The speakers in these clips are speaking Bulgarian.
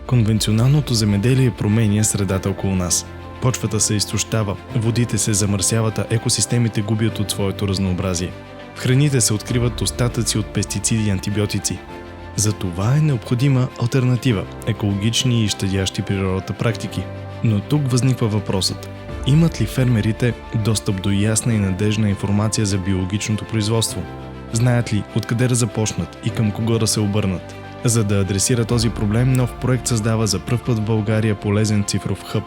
Конвенционалното земеделие променя средата около нас. Почвата се изтощава, водите се замърсяват, а екосистемите губят от своето разнообразие. В храните се откриват остатъци от пестициди и антибиотици. Затова е необходима алтернатива – екологични и щадящи природата практики. Но тук възниква въпросът: имат ли фермерите достъп до ясна и надежна информация за биологичното производство? Знаят ли откъде да започнат и към кого да се обърнат? За да адресира този проблем, нов проект създава за пръв път в България полезен цифров хъб.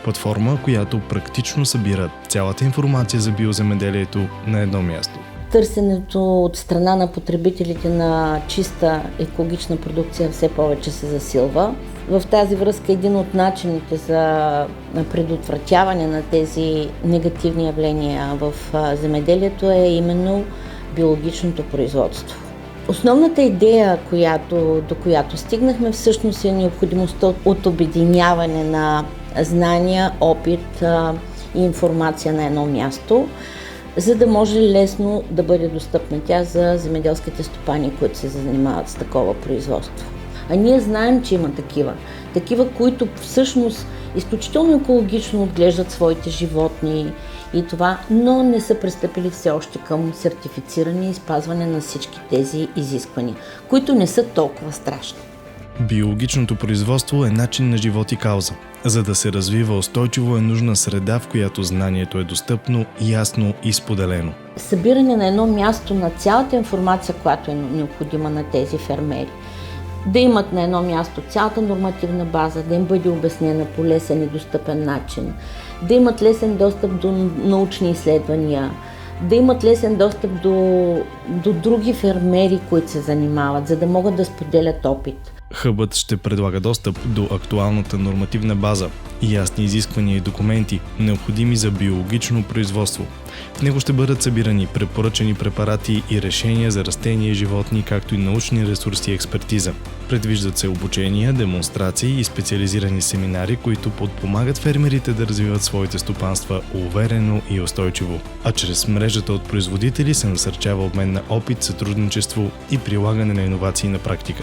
Платформа, която практично събира цялата информация за биоземеделието на едно място. Търсенето от страна на потребителите на чиста екологична продукция все повече се засилва. В тази връзка един от начините за предотвратяване на тези негативни явления в земеделието е именно биологичното производство. Основната идея, до която стигнахме, всъщност е необходимостта от обединяване на знания, опит и информация на едно място, за да може лесно да бъде достъпна тя за земеделските стопани, които се занимават с такова производство. А ние знаем, че има такива, които всъщност изключително екологично отглеждат своите животни и това, но не са пристъпили все още към сертифициране и спазване на всички тези изисквания, които не са толкова страшни. Биологичното производство е начин на живот и кауза. За да се развива устойчиво е нужна среда, в която знанието е достъпно, ясно и споделено. Събиране на едно място на цялата информация, която е необходима на тези фермери. Да имат на едно място цялата нормативна база, да им бъде обяснена по лесен и достъпен начин, да имат лесен достъп до научни изследвания, да имат лесен достъп до други фермери, които се занимават, за да могат да споделят опит. Хъбът ще предлага достъп до актуалната нормативна база и ясни изисквания и документи, необходими за биологично производство. В него ще бъдат събирани препоръчани препарати и решения за растения и животни, както и научни ресурси и експертиза. Предвиждат се обучения, демонстрации и специализирани семинари, които подпомагат фермерите да развиват своите стопанства уверено и устойчиво. А чрез мрежата от производители се насърчава обмен на опит, сътрудничество и прилагане на иновации на практика.